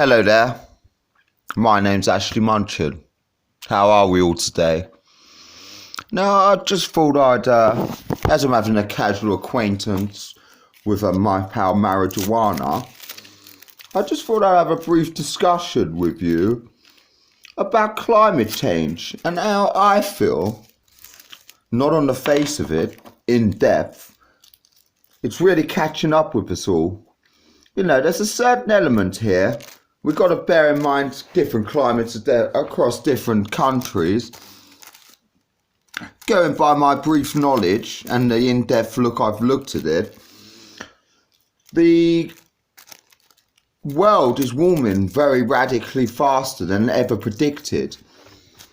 Hello there, my name's Ashley Munchin. How are we all today? Now, I just thought as I'm having a casual acquaintance with my pal Marijuana, I just thought I'd have a brief discussion with you about climate change and how I feel, not on the face of it, in depth, it's really catching up with us all. You know, there's a certain element here. We've got to bear in mind different climates across different countries. Going by my brief knowledge and the in-depth look I've looked at it, the world is warming very radically faster than ever predicted.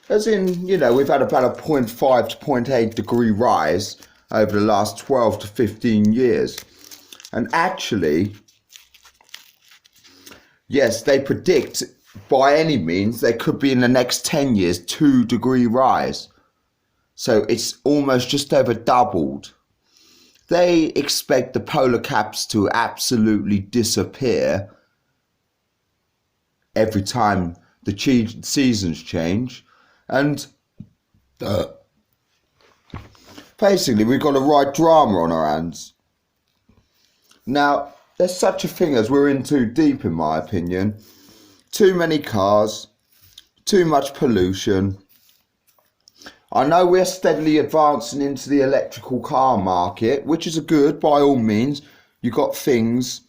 As in, you know, we've had about a 0.5 to 0.8 degree rise over the last 12 to 15 years. And actually, yes, they predict by any means there could be in the next 10 years 2 degree rise. So it's almost just over doubled. They expect the polar caps to absolutely disappear every time the seasons change. And basically we've got a right drama on our hands. Now, there's such a thing as we're in too deep, in my opinion. Too many cars, too much pollution. I know we're steadily advancing into the electrical car market, which is a good, by all means. You've got things,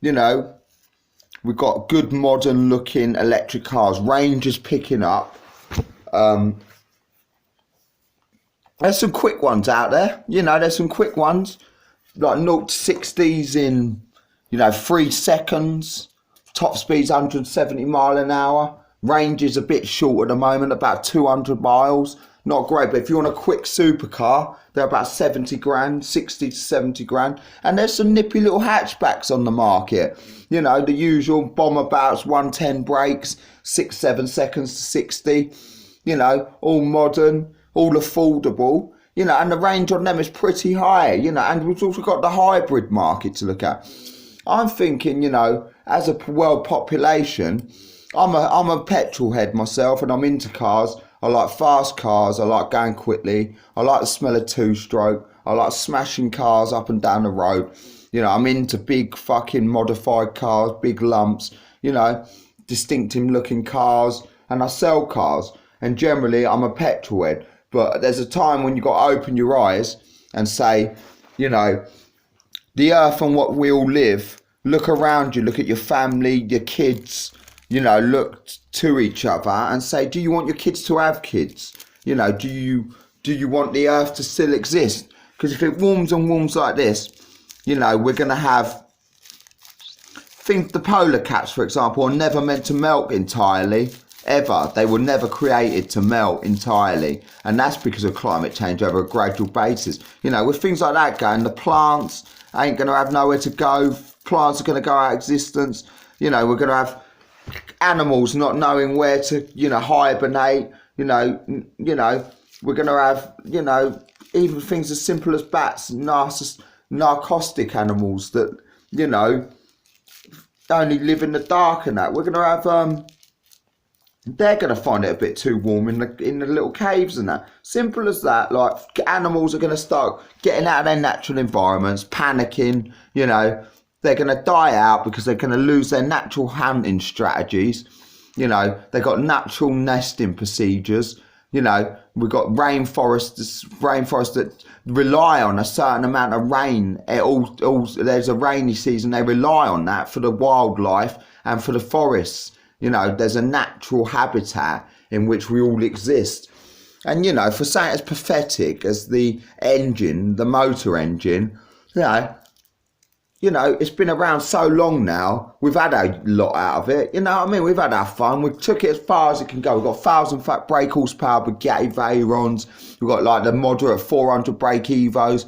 you know, we've got good modern looking electric cars. Range is picking up. There's some quick ones out there. You know, there's some quick ones. Like 0 to 60s in, 3 seconds. Top speed's 170 mile an hour. Range is a bit short at the moment, about 200 miles. Not great, but if you want a quick supercar, they're about 70 grand, 60 to 70 grand. And there's some nippy little hatchbacks on the market. You know, the usual bombabouts, 110 brakes, 6-7 seconds to 60. You know, all modern, all affordable. You know, and the range on them is pretty high. You know, and we've also got the hybrid market to look at. I'm thinking, you know, as a world population, I'm a petrol head myself, and I'm into cars. I like fast cars, I like going quickly, I like the smell of two-stroke, I like smashing cars up and down the road. You know, I'm into big fucking modified cars, big lumps, you know, distinctive looking cars, and I sell cars. And generally, I'm a petrol head. But there's a time when you've got to open your eyes and say, you know, the earth on what we all live, look around you, look at your family, your kids, you know, look to each other and say, do you want your kids to have kids? You know, do you want the earth to still exist? Because if it warms and warms like this, you know, we're going to have, think the polar caps, for example, are never meant to melt entirely, ever. They were never created to melt entirely. And that's because of climate change over a gradual basis. You know, with things like that going, the plants ain't going to have nowhere to go. Plants are going to go out of existence. You know, we're going to have animals not knowing where to, you know, hibernate. You know, we're going to have, you know, even things as simple as bats, narcotic animals that, you know, only live in the dark and that. We're going to have, they're going to find it a bit too warm in the little caves and that. Simple as that. Like, animals are going to start getting out of their natural environments, panicking, you know. They're going to die out because they're going to lose their natural hunting strategies. You know, they've got natural nesting procedures. You know, we've got rainforests that rely on a certain amount of rain. There's a rainy season. They rely on that for the wildlife and for the forests. You know, there's a natural habitat in which we all exist. And, you know, for something as pathetic as the engine, the motor engine, you know, it's been around so long now. We've had a lot out of it. You know what I mean? We've had our fun. We took it as far as it can go. We've got 1,000 brake horsepower Bugatti Veyrons. We've got like the moderate 400 brake Evos.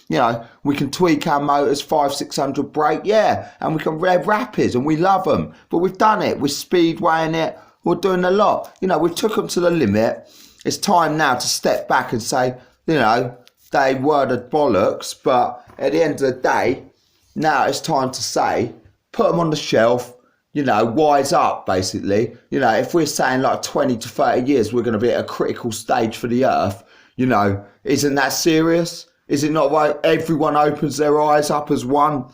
You know, we can tweak our motors, 500-600 brake, yeah. And we can rev rapids and we love them. But we've done it. We're speedwaying it. We're doing a lot. You know, we took them to the limit. It's time now to step back and say, you know, they were the bollocks. But at the end of the day, now it's time to say, put them on the shelf, you know, wise up, basically. You know, if we're saying like 20 to 30 years, we're going to be at a critical stage for the Earth, you know, isn't that serious? Is it not why everyone opens their eyes up as one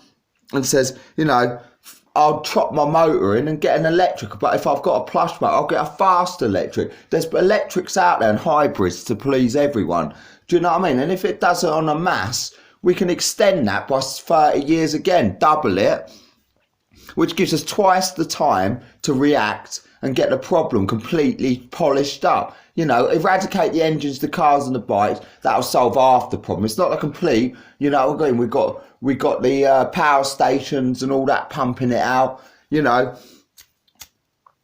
and says, you know, I'll chop my motor in and get an electric, but if I've got a plush motor, I'll get a fast electric. There's electrics out there and hybrids to please everyone. Do you know what I mean? And if it does it on a mass, we can extend that by 30 years again, double it, which gives us twice the time to react and get the problem completely polished up. You know, eradicate the engines, the cars and the bikes, that'll solve half the problem. It's not a complete, you know, again, we got the power stations and all that pumping it out, you know.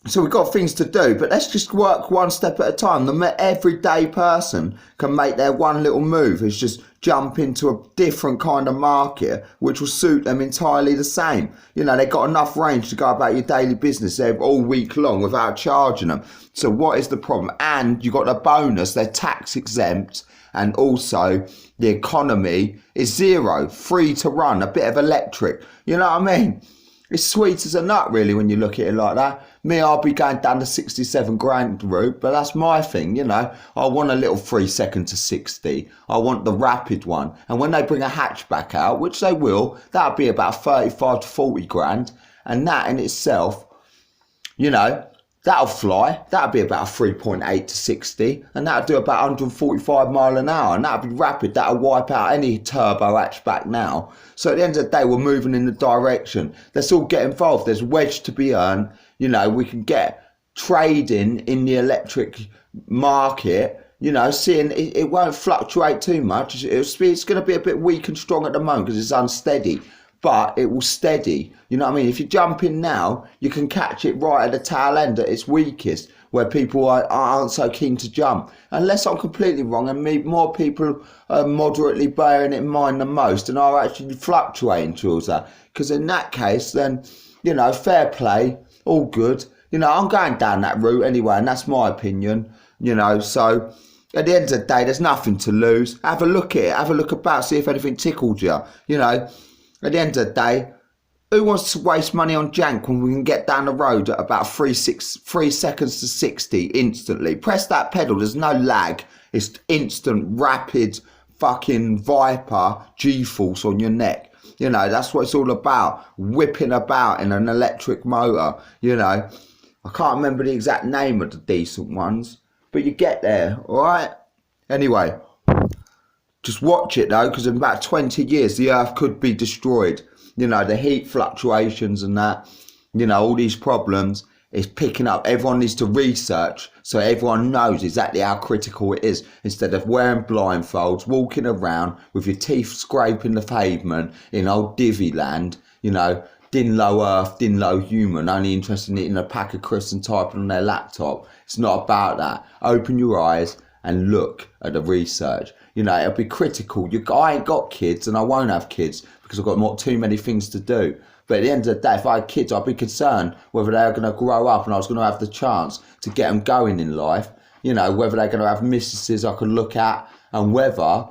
So we've got things to do, but let's just work one step at a time. The everyday person can make their one little move, is just jump into a different kind of market, which will suit them entirely the same. You know, they've got enough range to go about your daily business all week long without charging them. So what is the problem? And you got the bonus, they're tax exempt, and also the economy is zero, free to run, a bit of electric. You know what I mean? It's sweet as a nut, really, when you look at it like that. Me, I'll be going down the 67 grand route, but that's my thing, you know. I want a little 3 second to 60. I want the rapid one. And when they bring a hatchback out, which they will, that'll be about 35 to 40 grand. And that in itself, you know, that'll fly. That'll be about 3.8 to 60. And that'll do about 145 mile an hour. And that'll be rapid. That'll wipe out any turbo hatchback now. So at the end of the day, we're moving in the direction. Let's all get involved. There's wedge to be earned. You know, we can get trading in the electric market. You know, seeing it won't fluctuate too much. It's going to be a bit weak and strong at the moment because it's unsteady. But it will steady. You know what I mean? If you jump in now, you can catch it right at the tail end at its weakest, where people aren't so keen to jump. Unless I'm completely wrong and more people are moderately bearing it in mind than most and are actually fluctuating towards that. Because in that case, then, you know, fair play, all good. You know, I'm going down that route anyway, and that's my opinion, you know. So at the end of the day, there's nothing to lose. Have a look at it. Have a look about, see if anything tickled you, you know. At the end of the day, who wants to waste money on jank when we can get down the road at about 3 seconds to 60 instantly? Press that pedal, there's no lag. It's instant, rapid, fucking Viper G-force on your neck. You know, that's what it's all about. Whipping about in an electric motor, you know. I can't remember the exact name of the decent ones, but you get there, all right? Anyway, just watch it though, because in about 20 years, the Earth could be destroyed. You know, the heat fluctuations and that, you know, all these problems is picking up. Everyone needs to research so everyone knows exactly how critical it is, instead of wearing blindfolds, walking around with your teeth scraping the pavement in old divvy land, you know, din low earth, din low human, only interested in eating a pack of crisps and typing on their laptop. It's not about that. Open your eyes and look at the research. You know, it'll be critical. I ain't got kids and I won't have kids because I've got too many things to do. But at the end of the day, if I had kids, I'd be concerned whether they're going to grow up and I was going to have the chance to get them going in life. You know, whether they're going to have mistresses I could look at, and whether,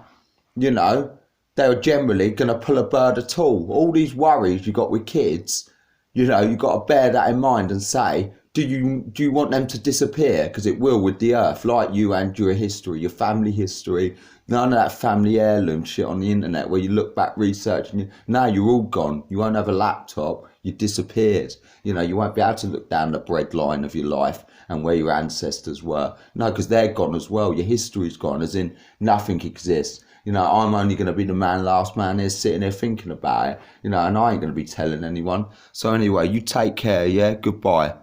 you know, they were generally going to pull a bird at all. All these worries you got with kids, you know, you've got to bear that in mind and say, do you want them to disappear? Because it will with the Earth, like you and your history, your family history. None of that family heirloom shit on the internet where you look back, research, and now you're all gone. You won't have a laptop. You disappeared. You know, you won't be able to look down the bread line of your life and where your ancestors were. No, because they're gone as well. Your history's gone, as in nothing exists. You know, I'm only going to be the last man here sitting there thinking about it. You know, and I ain't going to be telling anyone. So anyway, you take care, yeah? Goodbye.